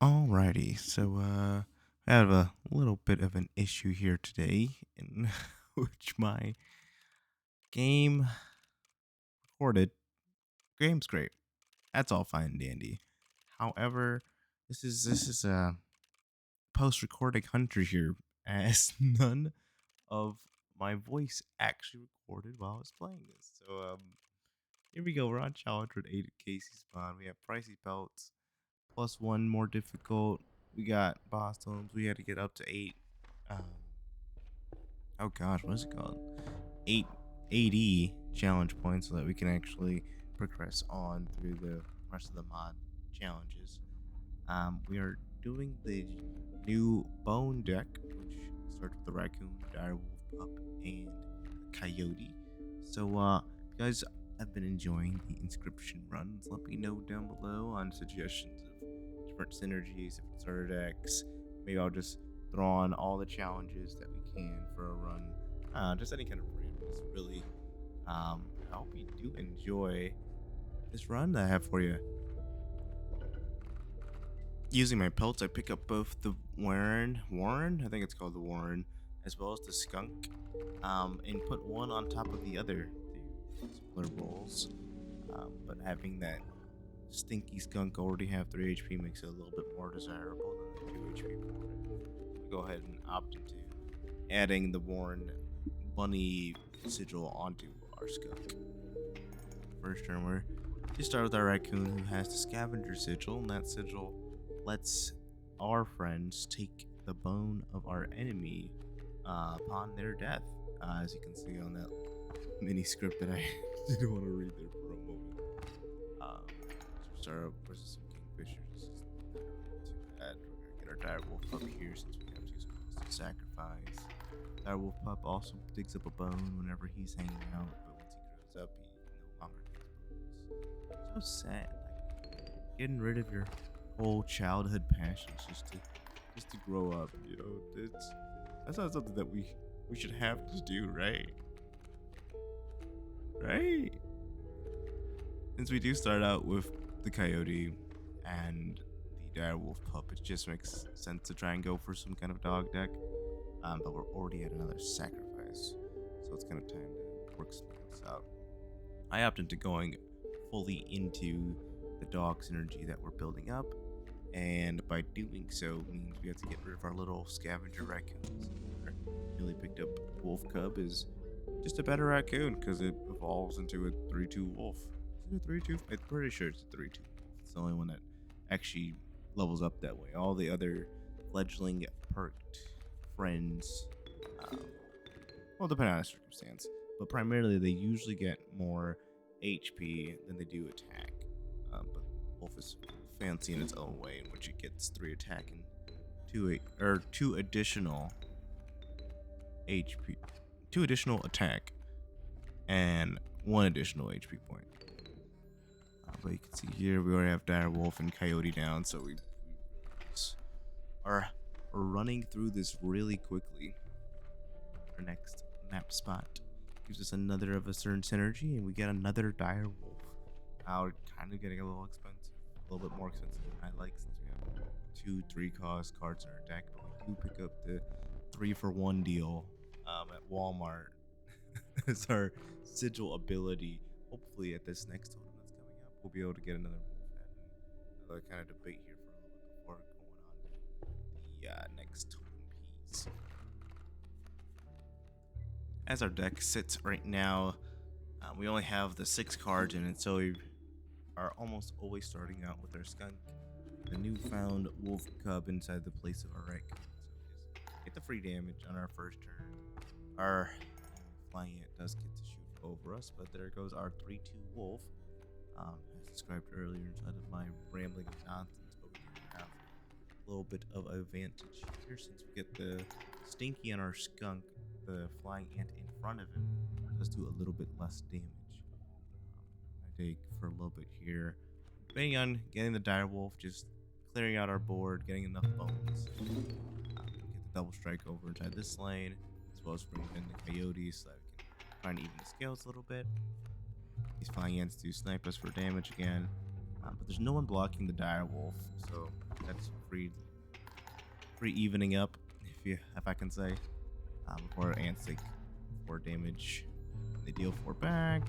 Alrighty, so I have a little bit of an issue here today in which my game recorded. Game's great. That's all fine and dandy. However, this is a post-recording country here, as none of my voice actually recorded while I was playing this. So here we go. We're on challenge with 8 at Casey spawn. We have pricey pelts plus one more difficult. We got boss tomes. We had to get up to 8. Um, oh gosh, what is it called? 8 80 challenge points so that we can actually progress on through the rest of the mod challenges. We are doing the new bone deck, which starts with the raccoon, direwolf, pup, and the coyote. So, if you guys have been enjoying the inscription runs, let me know down below on suggestions of different synergies, different starter decks. Maybe I'll just throw on all the challenges that we can for a run. Just any kind of randomness, really. I hope you do enjoy this run that I have for you. Using my pelts, I pick up both the Warren, I think it's called the Warren, as well as the Skunk, and put one on top of the other. They're similar roles, but having that stinky Skunk already have 3 HP makes it a little bit more desirable than the 2 HP Warren. We go ahead and opt into adding the Warren Bunny sigil onto our Skunk. First turn, we're just start with our Raccoon, who has the Scavenger sigil, and that sigil lets our friends take the bone of our enemy upon their death. As you can see on that mini script that I didn't want to read there for a moment. So start up versus some Kingfishers. This is not too bad. We're gonna get our direwolf up here since we have 2 spells to sacrifice. Direwolf pup also digs up a bone whenever he's hanging out, but once he grows up, he no longer gets bones. So sad. Like, getting rid of your whole childhood passions just to grow up. That's not something that we should have to do, right? Right? Since we do start out with the coyote and the direwolf pup, it just makes sense to try and go for some kind of dog deck. But we're already at another sacrifice, so it's kind of time to work something else out. I opted into going fully into the dog synergy that we're building up, and by doing so means we have to get rid of our little scavenger raccoons. Our newly picked up wolf cub is just a better raccoon because it evolves into a 3-2 wolf. Is it a 3-2? I'm pretty sure it's a 3-2 wolf. It's the only one that actually levels up that way. All the other fledgling perked friends, um, well, depending on the circumstance, but primarily they usually get more HP than they do attack. But wolf is fancy in its own way, in which it gets 3 attack and 2 additional HP, 2 additional attack, and 1 additional HP point. But you can see here we already have dire wolf and coyote down, so we are running through this really quickly. Our next map spot gives us another of a certain synergy, and we get another dire wolf. We're kind of getting a little expensive, a little bit more expensive than I like, since we have 2 3-cost cards in our deck. But we do pick up the 3-for-1 deal at Walmart as our sigil ability. Hopefully, at this next totem that's coming up, we'll be able to get another wolf head. And another kind of debate here for a little bit before going on to the next totem piece. As our deck sits right now, we only have the 6 cards in it, so we are almost always starting out with our skunk, the newfound wolf cub inside the place of our raccoon. So we just get the free damage on our first turn. Our flying ant does get to shoot over us, but there goes our 3-2 wolf. As described earlier inside of my rambling nonsense, but we do have a little bit of advantage here since we get the stinky on our skunk. The flying ant in front of him does do a little bit less damage. I take for a little bit here, depending on getting the dire wolf, just clearing out our board, getting enough bones. Get the double strike over inside this lane, as well as bringing in the coyotes so that we can try and even the scales a little bit. These flying ants do snipe us for damage again, but there's no one blocking the dire wolf, so That's free evening up, if I can say. Before ants take 4 damage, they deal 4 back.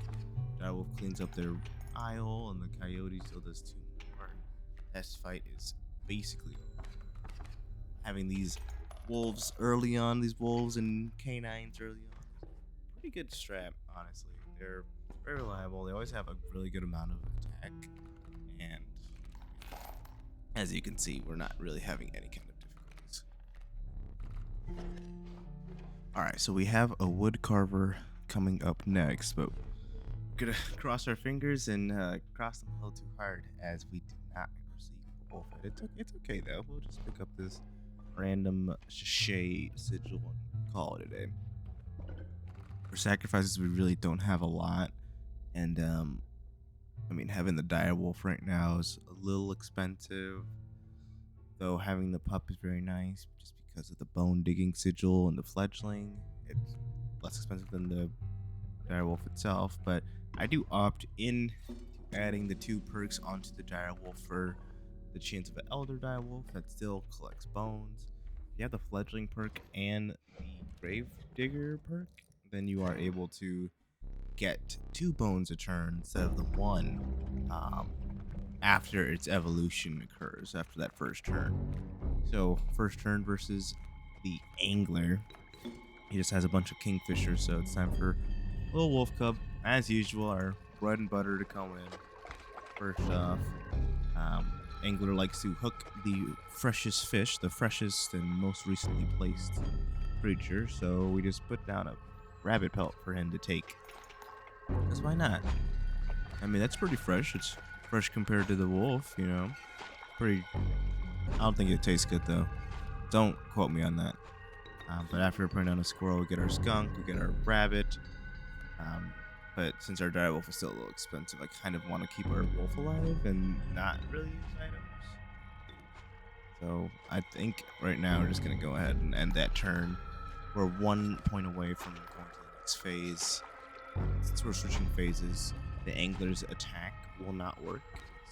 Direwolf cleans up their aisle, and the coyote still does 2 more. This fight is basically having these wolves early on, these wolves and canines early on. Pretty good strat, honestly. They're very reliable. They always have a really good amount of attack, and as you can see, we're not really having any kind of difficulties. Alright, so we have a wood carver coming up next, but we're gonna cross our fingers and cross them a little too hard as we did not receive the wolf head. It's okay though. We'll just pick up this random sachet sigil and call it a day. For sacrifices, we really don't have a lot, and I mean, having the dire wolf right now is a little expensive, though having the pup is very nice just because of the bone digging sigil and the fledgling. It's less expensive than the dire wolf itself, but I do opt in to adding the 2 perks onto the dire wolf for the chance of an elder dire wolf that still collects bones. If you have the fledgling perk and the grave digger perk, then you are able to get 2 bones a turn instead of the 1 after its evolution occurs, after that first turn. So first turn versus the angler, he just has a bunch of kingfishers, so it's time for little wolf cub, as usual, our bread and butter to come in. First off, angler likes to hook the freshest fish, the freshest and most recently placed creature, so we just put down a rabbit pelt for him to take. Because why not? I mean, that's pretty fresh. It's fresh compared to the wolf, you know. Pretty. I don't think it tastes good though. Don't quote me on that. But after putting down a squirrel, we get our skunk, we get our rabbit. But since our dire wolf is still a little expensive, I kind of want to keep our wolf alive and not really use items. So I think right now we're just gonna go ahead and end that turn. We're 1 point away from going to the next phase. Since we're switching phases, the angler's attack will not work,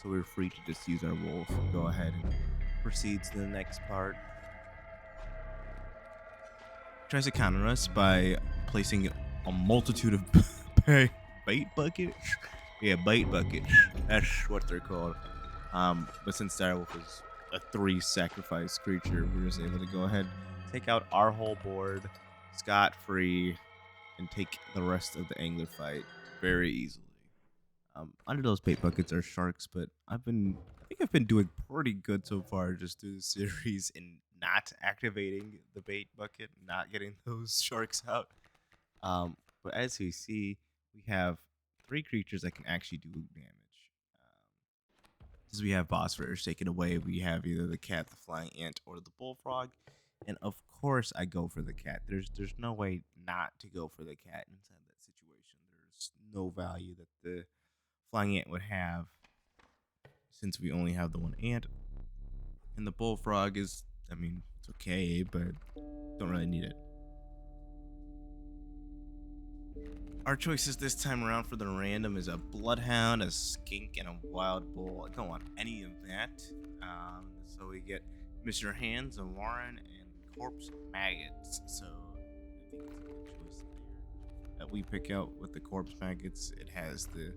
so we're free to just use our wolf and go ahead and proceed to the next part. Tries to counter us by placing a multitude of bait buckets. Yeah, bait buckets. That's what they're called. But since Direwolf is a 3 sacrifice creature, we're just able to go ahead, take out our whole board scot-free, and take the rest of the angler fight very easily. Under those bait buckets are sharks, but I think I've been doing pretty good so far just through the series in not activating the bait bucket, not getting those sharks out. But as you see, we have 3 creatures that can actually do damage. Since we have boss rares taken away, we have either the cat, the flying ant, or the bullfrog. And of course, I go for the cat. There's no way not to go for the cat inside that situation. There's no value that the flying ant would have, since we only have the 1 ant. And the bullfrog is, I mean, it's okay, but don't really need it. Our choices this time around for the random is a bloodhound, a skink, and a wild bull. I don't want any of that. So we get Mr. Hands, a Warren, and corpse maggots. So I think it's a good choice there. That we pick out with the corpse maggots. It has the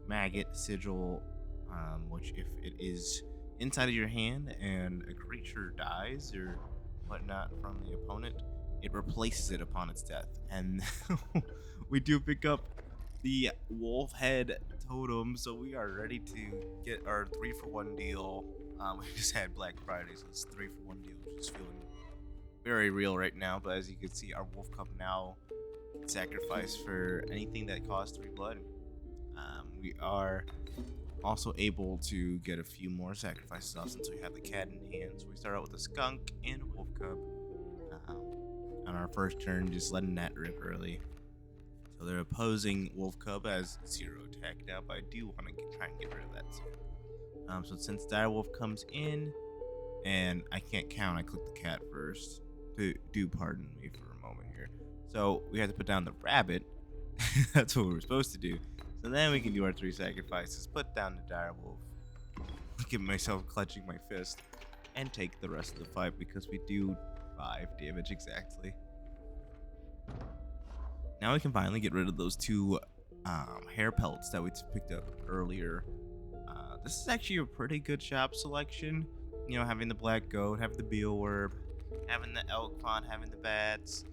maggot sigil, which if it is inside of your hand and a creature dies or whatnot from the opponent, it replaces it upon its death. And we do pick up the wolf head totem, so we are ready to get our 3-for-1 deal. We just had Black Friday, so it's 3-for-1 deal, which is feeling very real right now. But as you can see, our wolf cup now can sacrifice for anything that costs 3 blood. We are also able to get a few more sacrifices off since we have the cat in hand. So we start out with a skunk and a wolf cub. On our first turn, just letting that rip early. So their opposing wolf cub has 0 attack now, but I do want to try and get rid of that soon. So since dire wolf comes in, and I can't count, I click the cat first. Do pardon me for a moment here. So we have to put down the rabbit. That's what we're supposed to do. So then we can do our 3 sacrifices. Put down the dire wolf. Look at myself clutching my fist. and take the rest of the fight because we do 5 damage exactly. Now we can finally get rid of those 2 hair pelts that we picked up earlier. This is actually a pretty good shop selection. You know, having the black goat, having the beelworm, having the elk fawn, having the bats.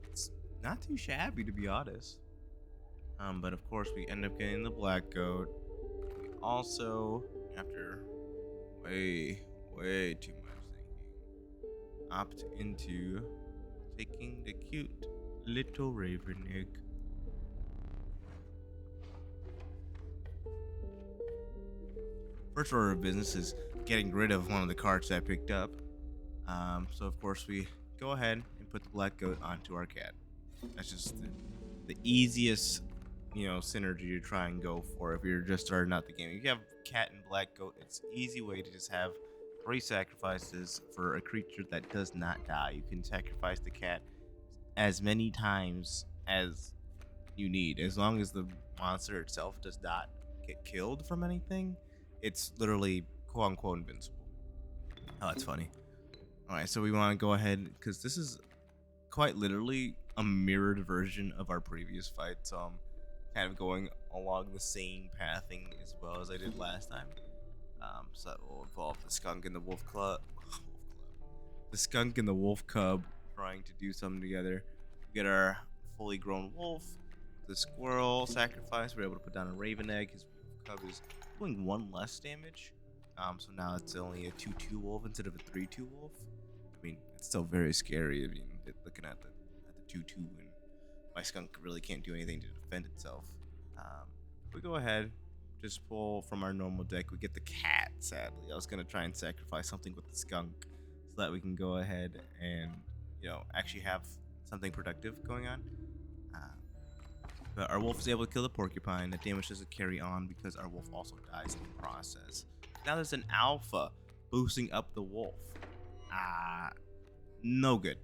It's not too shabby, to be honest. But of course, we end up getting the black goat. We also, after way too much thinking, opt into taking the cute little raven egg. First order of business is getting rid of one of the carts that I picked up. So of course we go ahead and put the black goat onto our cat. That's just the easiest, synergy to try and go for if you're just starting out the game. If you have cat and black goat, it's an easy way to just have 3 sacrifices for a creature that does not die. You can sacrifice the cat as many times as you need, as long as the monster itself does not get killed from anything. It's literally quote unquote invincible. Oh, that's funny. Alright, so we want to go ahead, because this is quite literally a mirrored version of our previous fight, so I'm kind of going along the same pathing as well as I did last time. So that will involve the skunk and the wolf club. The skunk and the wolf cub trying to do something together. We get our fully grown wolf, the squirrel sacrifice. We're able to put down a raven egg. His wolf cub is doing 1 less damage. So now it's only a 2/2 wolf instead of a 3/2 wolf. I mean, it's still very scary. I mean, looking at the 2/2, and my skunk really can't do anything to defend itself. We go ahead, just pull from our normal deck. We get the cat. Sadly, I was gonna try and sacrifice something with the skunk so that we can go ahead and actually have something productive going on. But our wolf is able to kill the porcupine. The damage doesn't carry on because our wolf also dies in the process. Now there's an alpha boosting up the wolf. No good.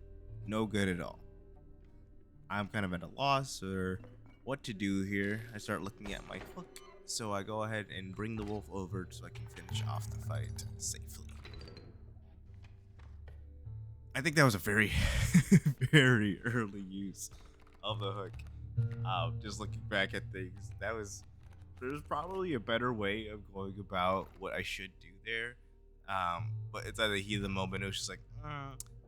No good at all. I'm kind of at a loss or what to do here. I start looking at my hook. So I go ahead and bring the wolf over so I can finish off the fight safely. I think that was a very, very early use of the hook. Just looking back at things, there's probably a better way of going about what I should do there. But it's at the heat of the moment. It was just like,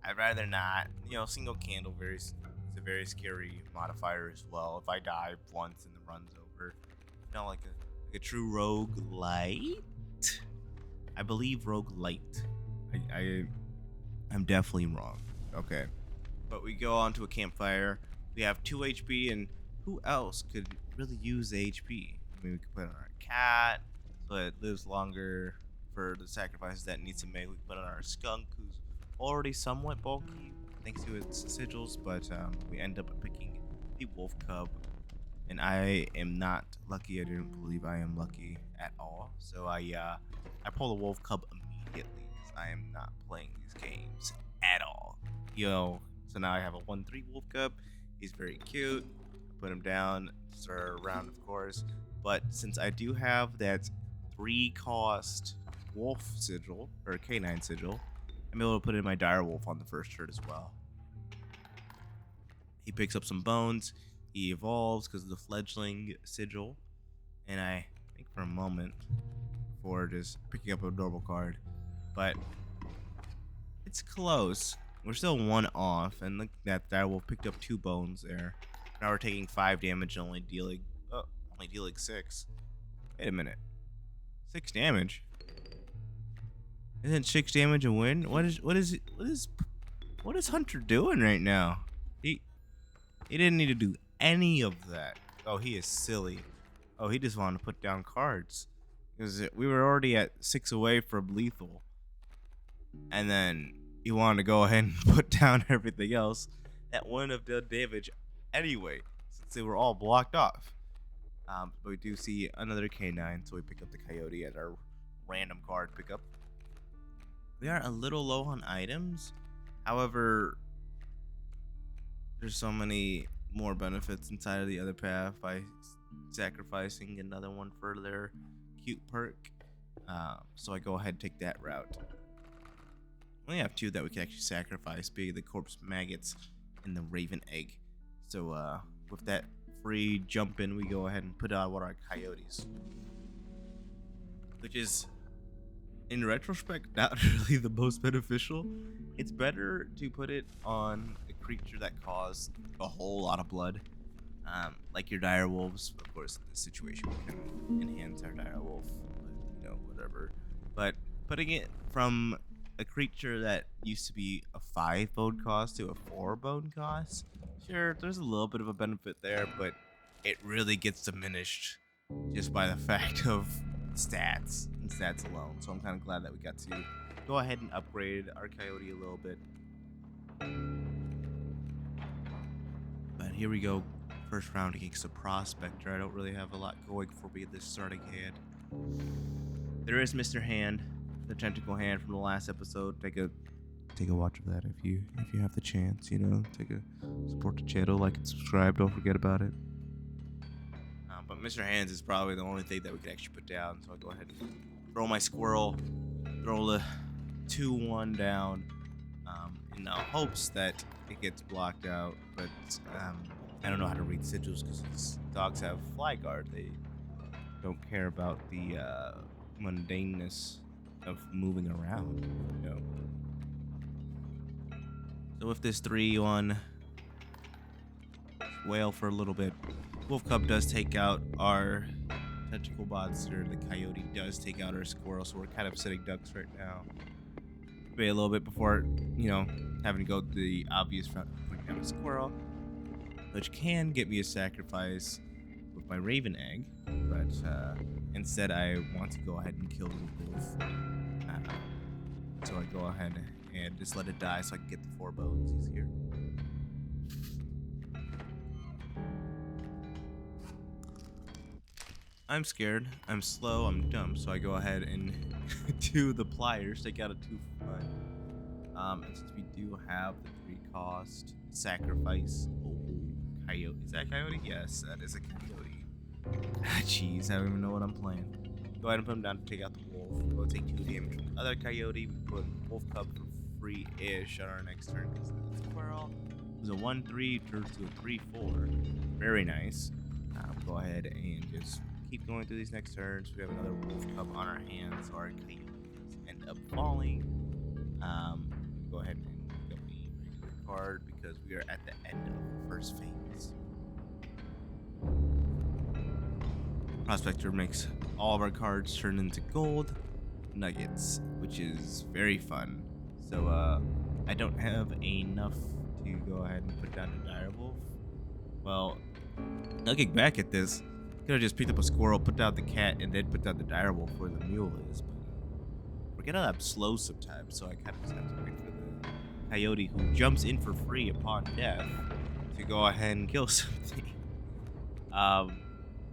I'd rather not. Single candle is a very scary modifier as well. If I die once and the run's over, like a true rogue light. I believe rogue light. I'm definitely wrong. Okay, but we go onto a campfire. We have 2 HP, and who else could really use HP? I mean, we could put on our cat so it lives longer for the sacrifices that it needs to make. We could put on our skunk, who's already somewhat bulky thanks to its sigils, but we end up picking the wolf cub, and I am not lucky. I didn't believe I am lucky at all, so I pull the wolf cub immediately because I am not playing these games at all. So now I have a 1/3 wolf cub. He's very cute. Put him down, start a round, of course. But since I do have that 3-cost wolf sigil, or canine sigil, I'm able to put in my dire wolf on the first turn as well. He picks up some bones. He evolves because of the fledgling sigil. And I think for a moment before just picking up a normal card. But it's close. We're still 1 off, and look at that direwolf picked up 2 bones there. Now we're taking 5 damage and only dealing 6. Wait a minute. 6 damage? Isn't 6 damage a win? What is Hunter doing right now? He didn't need to do any of that. Oh, he is silly. Oh, he just wanted to put down cards. Because we were already at 6 away from lethal. And then he wanted to go ahead and put down everything else that wouldn't have done damage anyway, since they were all blocked off. But we do see another canine, so we pick up the coyote as our random card pickup. We are a little low on items. However, there's so many more benefits inside of the other path by sacrificing another one for their cute perk. So I go ahead and take that route. We only have two that we can actually sacrifice, being the corpse maggots and the raven egg. So with that free jump in, we go ahead and put out one of our coyotes, which is, in retrospect, not really the most beneficial. It's better to put it on a creature that caused a whole lot of blood, like your dire wolves. Of course, in this situation, we can enhance our dire wolf, but, whatever. But putting it from a creature that used to be a 5 bone cost to a 4 bone cost, sure, there's a little bit of a benefit there, but it really gets diminished just by the fact of stats and stats alone. So I'm kind of glad that we got to go ahead and upgrade our coyote a little bit. But here we go. First round against a prospector. I don't really have a lot going for me this starting hand. There is Mr. Hand, the tentacle hand from the last episode. Take a watch of that if you have the chance. Support the channel, like and subscribe. Don't forget about it. But Mr. Hands is probably the only thing that we could actually put down. So I'll go ahead and throw my squirrel, throw the 2-1 down, in the hopes that it gets blocked out. But I don't know how to read sigils because these dogs have fly guard. They don't care about the mundaneness of moving around, So with this 3-1, wail for a little bit. Wolf Cub does take out our tentacle monster. The coyote does take out our squirrel, so we're kind of sitting ducks right now. Wait a little bit before, having to go the obvious route of putting down a squirrel, which can get me a sacrifice with my raven egg, but instead I want to go ahead and kill the wolf. So I go ahead and just let it die so I can get the 4 bones easier. I'm scared, I'm slow, I'm dumb, so I go ahead and do the pliers, take out a 2 for 1. And since we do have the 3 cost sacrifice, coyote. Is that a coyote? Yes, that is a coyote. Jeez, I don't even know what I'm playing. Go ahead and put him down to take out the wolf. We'll take 2 damage from the other coyote. We put Wolf Cub for free-ish on our next turn because the squirrel was a 1-3, turns to a 3-4. Very nice. Go ahead and just keep going through these next turns. We have another Wolf Cub on our hands, so our coyotes end up falling. Go ahead and pick up the regular card because we are at the end of the first phase. Prospector makes all of our cards turn into gold nuggets, which is very fun. So I don't have enough to go ahead and put down a dire wolf. Well, looking back at this, could have just picked up a squirrel, put down the cat, and then put down the dire wolf where the mule is. But we're getting up slow sometimes, so I kind of just have to wait for the coyote who jumps in for free upon death to go ahead and kill something.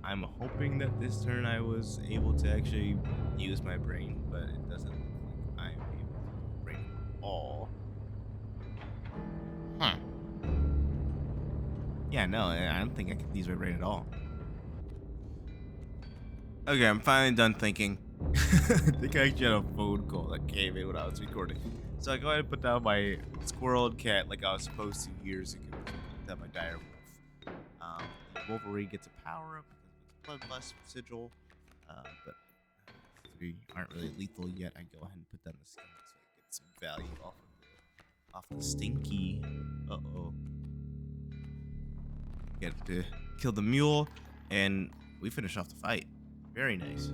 I'm hoping that this turn I was able to actually use my brain, but it doesn't look like I'm able to brain at all. Yeah, no, I don't think I can use my brain at all. Okay, I'm finally done thinking. I think I actually had a phone call that came in when I was recording. So I go ahead and put down my squirrel and cat like I was supposed to years ago. Put down my dire wolf. Wolverine gets a power up because it's bloodlust sigil. But we aren't really lethal yet. I go ahead and put down the skin so I get some value off the stinky. Get to kill the mule, and we finish off the fight. Very nice.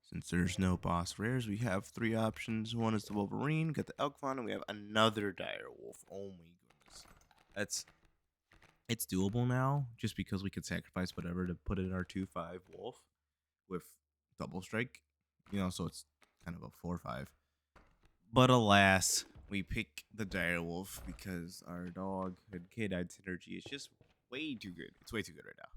Since there's no boss rares, we have 3 options. One is the Wolverine, got the Elk Fawn, and we have another dire wolf. Oh my goodness. It's doable now, just because we could sacrifice whatever to put in our 2-5 wolf with double strike. So it's kind of a 4-5. But alas, we pick the dire wolf because our dog and canine synergy is just way too good. It's way too good right now.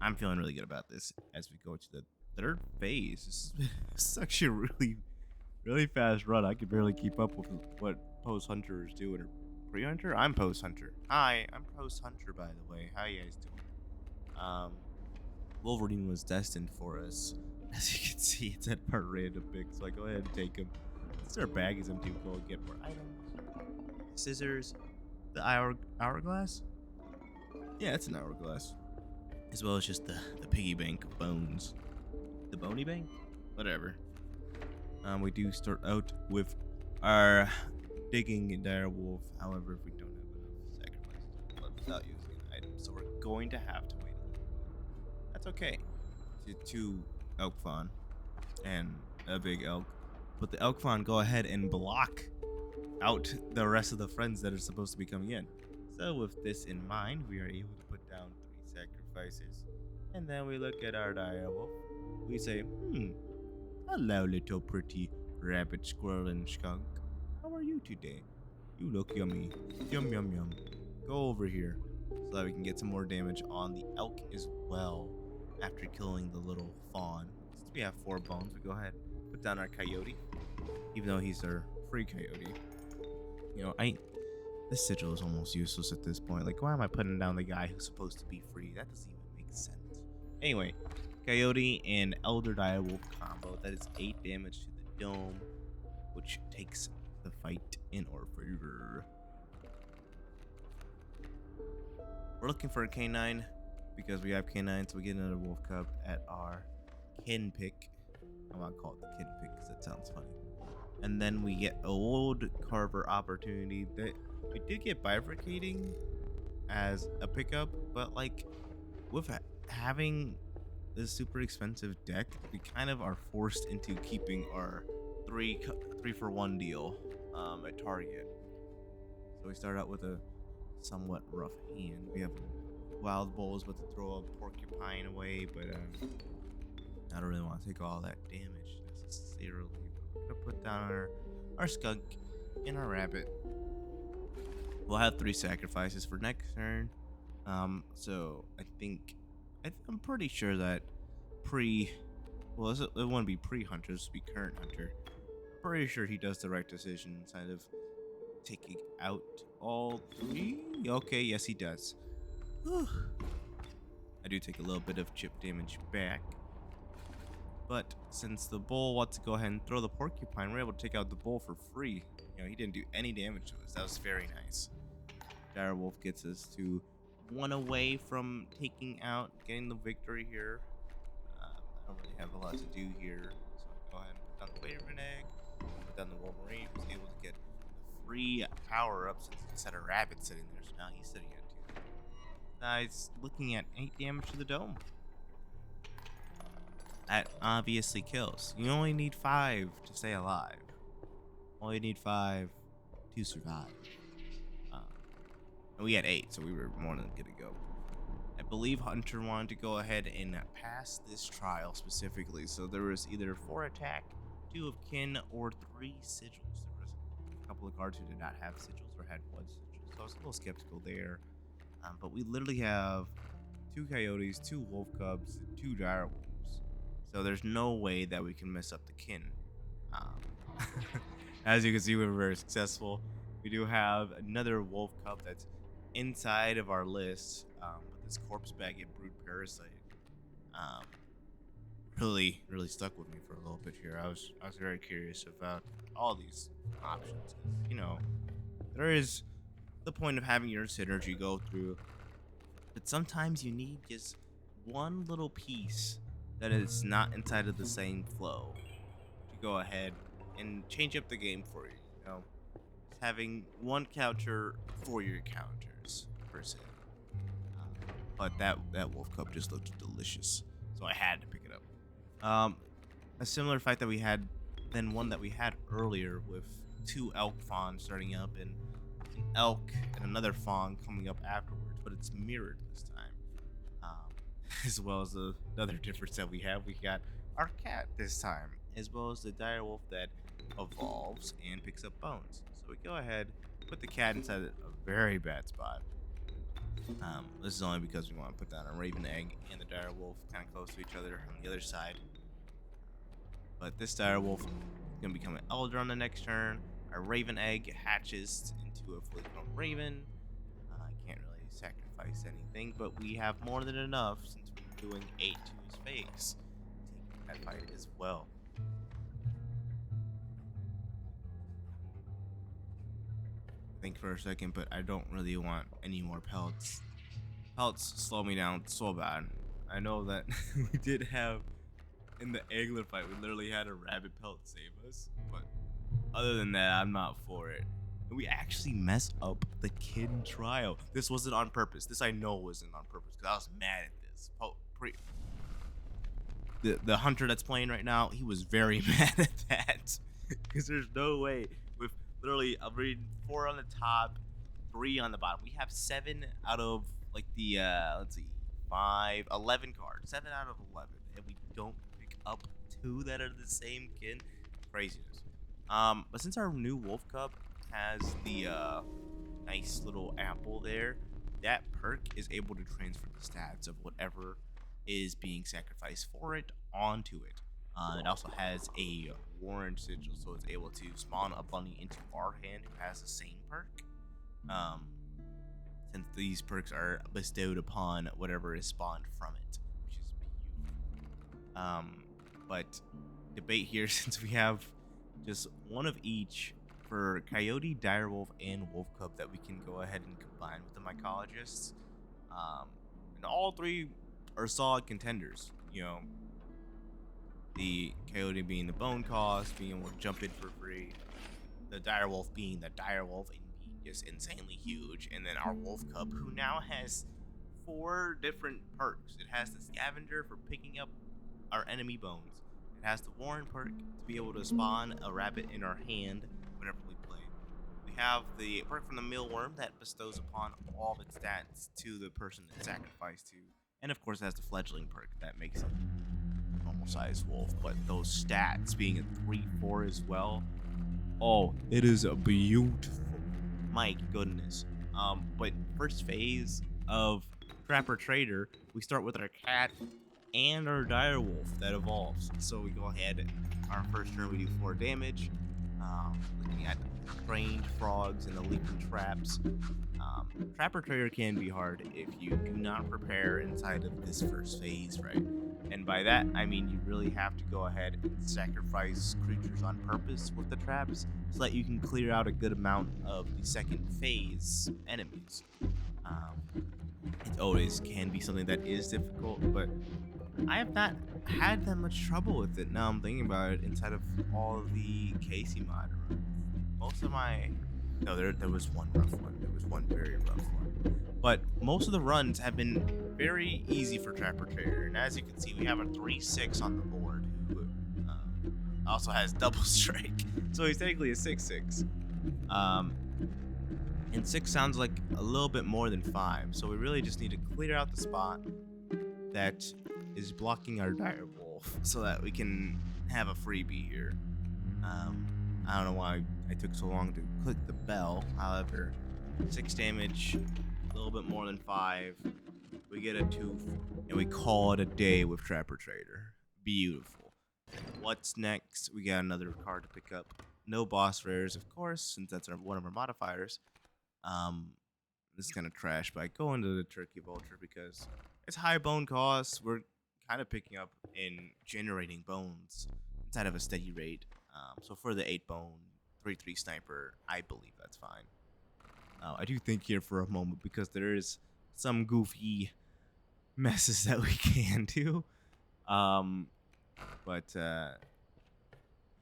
I'm feeling really good about this as we go to the 3rd phase. This is actually a really, really fast run. I can barely keep up with what Post Hunter is doing. Or Pre-Hunter? I'm Post Hunter. Hi, I'm Post Hunter, by the way. How you guys doing? Wolverine was destined for us. As you can see, it's at our random pick, so I go ahead and take him. Since our bag is empty, we'll go get more items. Scissors, the hourglass? Yeah, it's an hourglass. As well as just the piggy bank of bones. The bony bank? Whatever. We do start out with our digging dire wolf. However, if we don't have enough sacrifices to blood without using an item, so we're going to have to wait a little bit. That's okay. Two elk fawn and a big elk. But the elk fawn go ahead and block out the rest of the friends that are supposed to be coming in. So with this in mind, we are able to put down 3 sacrifices. And then we look at our dire wolf. We say, hello, little pretty rabbit, squirrel, and skunk. How are you today? You look yummy. Yum, yum, yum. Go over here so that we can get some more damage on the elk as well after killing the little fawn. Since we have 4 bones, we go ahead and put down our coyote, even though he's our free coyote. You know, this sigil is almost useless at this point. Like, why am I putting down the guy who's supposed to be free? That doesn't even make sense. Anyway, coyote and elder direwolf combo. That is 8 damage to the dome, which takes the fight in our favor. We're looking for a canine because we have canines. So we get another wolf cub at our kin pick. I want to call it the kin pick because that sounds funny. And then we get a wood carver opportunity that we did get bifurcating as a pickup, but like with having this super expensive deck, we kind of are forced into keeping our 3 for 1 deal at Target. So we start out with a somewhat rough hand. We have wild bulls about to throw a porcupine away, but I don't really want to take all that damage necessarily. We're gonna put down our skunk and our rabbit. We'll have 3 sacrifices for next turn. So I'm pretty sure that it wouldn't be pre-hunter, this would be current hunter. Pretty sure he does the right decision inside of taking out all 3. Okay, yes he does. Whew. I do take a little bit of chip damage back. But since the bull wants to go ahead and throw the porcupine, we're able to take out the bull for free. You know, he didn't do any damage to us. That was very nice. Direwolf gets us to 1 away from getting the victory here. I don't really have a lot to do here, so I go ahead and put down the Wyvern egg, put down the Wolverine, who's able to get a free power up since he just had a rabbit sitting there, so now he's sitting at 2. Now he's looking at 8 damage to the dome. That obviously kills. You only need 5 to stay alive. Only need 5 to survive. And we had 8, so we were more than good to go. I believe Hunter wanted to go ahead and pass this trial specifically. So there was either 4 attack, 2 of kin, or 3 sigils. There was a couple of guards who did not have sigils or had 1 sigil. So I was a little skeptical there. But we literally have 2 coyotes, 2 wolf cubs, and 2 dire wolves. So there's no way that we can mess up the kin. As you can see, we were very successful. We do have another wolf cub that's inside of our list, with this corpse bagged brood parasite. Really stuck with me for a little bit here. I was very curious about all these options. You know, there is the point of having your synergy go through, but sometimes you need just one little piece that is not inside of the same flow to go ahead and change up the game for you. You know, just having one counter for your counters per se. But that wolf cub just looked delicious, so I had to pick it up. A similar fight that we had than one that we had earlier with 2 elk fawns starting up and an elk and another fawn coming up afterwards, but it's mirrored this time. As well as another difference that we have, we got our cat this time, as well as the dire wolf that evolves and picks up bones. So we go ahead, put the cat inside a very bad spot. This is only because we want to put down a raven egg and the dire wolf kind of close to each other on the other side. But this dire wolf is going to become an elder on the next turn. Our raven egg hatches into a fully grown raven. I can't really sacrifice anything, but we have more than enough since we doing 8 to his face, taking that fight as well. Think for a second, but I don't really want any more pelts. Pelts slow me down so bad. I know that we did have in the angler fight, we literally had a rabbit pelt save us, but other than that, I'm not for it. And we actually messed up the kid trial. This wasn't on purpose. This I know wasn't on purpose because I was mad at this. The hunter that's playing right now, he was very mad at that because there's no way with literally I'm reading 4 on the top, 3 on the bottom. We have 7 out of like the let's see, 5, 11 cards, 7 out of 11, and we don't pick up 2 that are the same kin. Craziness. But since our new wolf cub has the nice little apple there, that perk is able to transfer the stats of whatever is being sacrificed for it onto it. It also has a warrant sigil, so it's able to spawn a bunny into our hand who has the same perk. Um, since these perks are bestowed upon whatever is spawned from it, which is beautiful. But debate here since we have just one of each for Coyote, Direwolf, and Wolf Cub that we can go ahead and combine with the mycologists. And all 3 are solid contenders. You know, the Coyote being the bone cost, being able to jump in for free. The Direwolf being the Direwolf and being just insanely huge. And then our Wolf Cub, who now has 4 different perks. It has the Scavenger for picking up our enemy bones. It has the Warren perk to be able to spawn a rabbit in our hand whenever we play. We have the perk from the Mealworm that bestows upon all of its stats to the person it's sacrificed to. And of course, it has the Fledgling perk that makes it a normal sized wolf. But those stats being a 3-4 as well. Oh, it is a beautiful. My goodness. But first phase of Trapper Trader, we start with our cat and our direwolf that evolves. So we go ahead, our first turn we do 4 damage. Looking at trained frogs and the leaping traps. Trapper Trader can be hard if you do not prepare inside of this first phase, right? And by that, I mean you really have to go ahead and sacrifice creatures on purpose with the traps so that you can clear out a good amount of the second phase enemies. It always can be something that is difficult, but I have not had that much trouble with it. Now I'm thinking about it inside of all of the Casey mod runs. Most of my there was one rough one. There was one very rough one. But most of the runs have been very easy for Trapper Trader. And as you can see, we have a 3-6 on the board who also has double strike. So he's technically a 6-6. And 6 sounds like a little bit more than 5. So we really just need to clear out the spot that is blocking our direwolf so that we can have a freebie here. I don't know why I took so long to click the bell. However, 6 damage, a little bit more than 5. We get a tooth, and we call it a day with Trapper Trader. Beautiful. What's next? We got another card to pick up. No boss rares, of course, since that's one of our modifiers. This is kind of trash, but I go into the Turkey Vulture because it's high bone costs. We're kind of picking up in generating bones inside of a steady rate. So for the 8 bone 3/3 sniper, I believe that's fine. I do think here for a moment because there is some goofy messes that we can do. But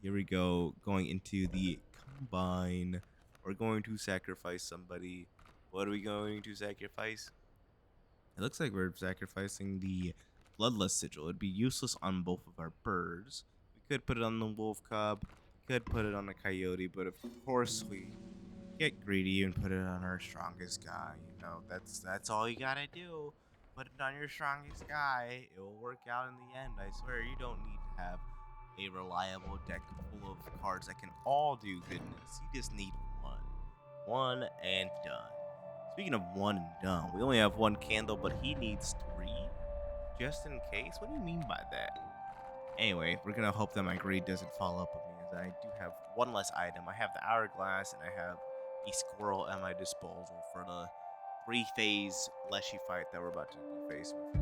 here we go, going into the combine. We're going to sacrifice somebody. What are we going to sacrifice? It looks like we're sacrificing the Bloodlust Sigil. It'd be useless on both of our birds. We could put it on the Wolf Cub. We could put it on the Coyote, but of course we get greedy and put it on our strongest guy. You know, that's all you gotta do. Put it on your strongest guy. It will work out in the end. I swear, you don't need to have a reliable deck full of cards that can all do goodness. You just need one. One and done. Speaking of one and done, we only have 1 candle, but he needs 3 just in case. What do you mean by that? Anyway, we're gonna hope that my greed doesn't fall up with me, as I do have 1 less item. I have the hourglass, and I have a squirrel at my disposal for the 3-phase Leshy fight that we're about to be faced with.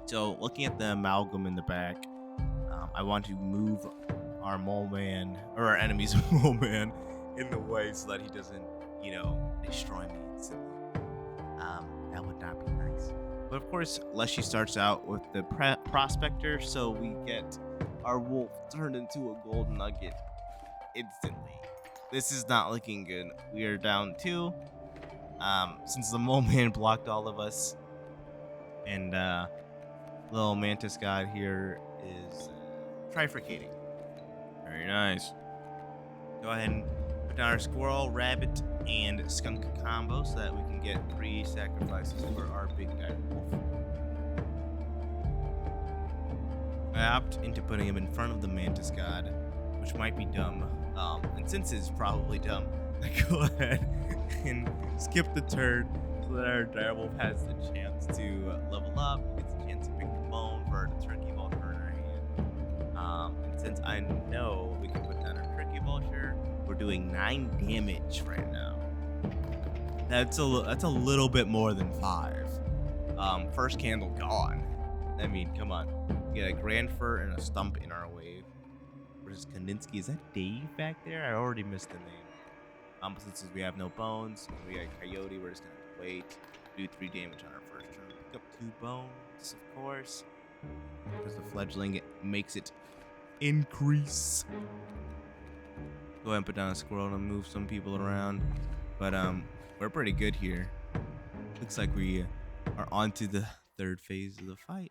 So, looking at the amalgam in the back, I want to move our mole man or our enemy's mole man in the way so that he doesn't, destroy me instantly. That would not be nice. But of course, Leshy starts out with the prospector, so we get our wolf turned into a golden nugget instantly. This is not looking good. We are down two. Since the mole man blocked all of us, and little mantis god here is trifurcating. Very nice. Go ahead and put down our squirrel, rabbit, and skunk combo so that we can get 3 sacrifices for our big dire wolf. I opt into putting him in front of the mantis god, which might be dumb. And since it's probably dumb, I go ahead and skip the turn so that our direwolf has the chance to level up, gets a chance to pick the bone for the turkey vulture in our hand. And since I know we can put down our turkey vulture, we're doing 9 damage right now. That's a little bit more than 5. First candle gone. I mean, come on. We got a grand fur and a stump in our wave. Versus Kandinsky. Is that Dave back there? I already missed the name. But since we have no bones, we got Coyote, we're just gonna have to wait. Do 3 damage on our first turn. Pick up 2 bones, of course. Because the fledgling makes it increase. Go ahead and put down a squirrel and move some people around. But we're pretty good here. Looks like we are on to the 3rd phase of the fight.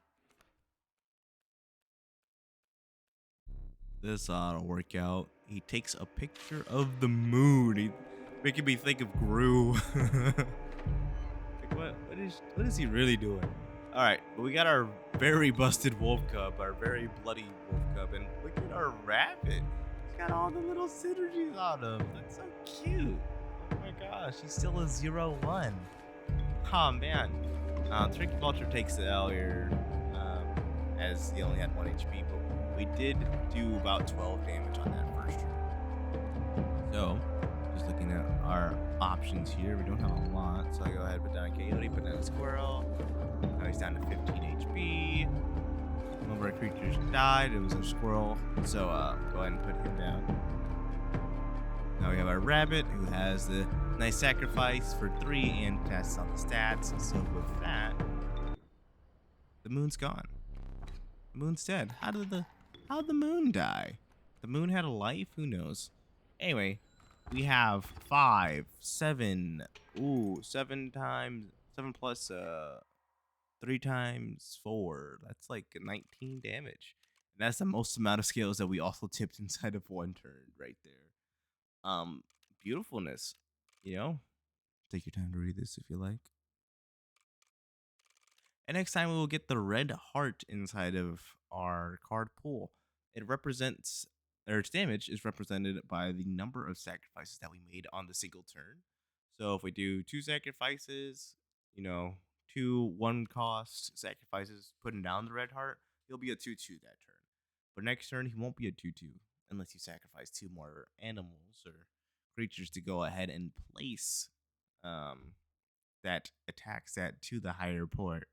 This ought to work out. He takes a picture of the moon. He making me think of Gru. Like what is he really doing? All right, we got our very busted wolf cub, our very bloody wolf cub, and look at our rabbit. He's got all the little synergies on him. That's so cute. Oh my gosh, he's still a 0-1. Oh man. Tricky Vulture takes the L here, as he only had 1 HP, but we did do about 12 damage on that first turn. So, just looking at our options here, we don't have a lot, so I go ahead and put down a Coyote, put down a Squirrel. Now he's down to 15 HP. One of our creatures died, it was a Squirrel, so go ahead and put him down. Now we have our Rabbit, who has the nice sacrifice for 3 and passes on the stats. So with that, the moon's gone. The moon's dead. How did the moon die? The moon had a life? Who knows? Anyway, we have 5, 7. Ooh, 7 times 7 plus 3 times 4. That's like 19 damage. And that's the most amount of scales that we also tipped inside of 1 turn right there. Beautifulness, take your time to read this if you like. And next time we will get the red heart inside of our card pool. It represents, or its damage is represented by the number of sacrifices that we made on the single turn. So if we do 2 sacrifices, 2 1-cost sacrifices putting down the red heart, he'll be a 2-2 that turn. But next turn he won't be a 2-2 unless you sacrifice 2 more animals or creatures to go ahead and place that attacks that to the higher port.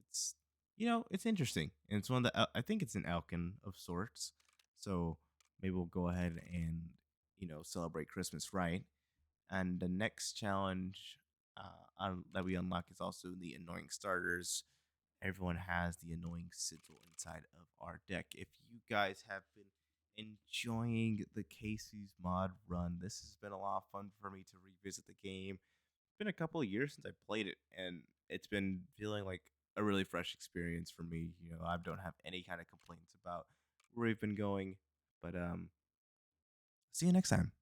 It's it's interesting, and it's one that I think it's an Alkin of sorts. So maybe we'll go ahead and celebrate Christmas right. And the next challenge that we unlock is also the annoying starters. Everyone has the annoying sigil inside of our deck. If you guys have been enjoying the Casey's mod run, this has been a lot of fun for me to revisit the game. It's been a couple of years since I played it, and it's been feeling like a really fresh experience for me. I don't have any kind of complaints about where we've been going. But see you next time.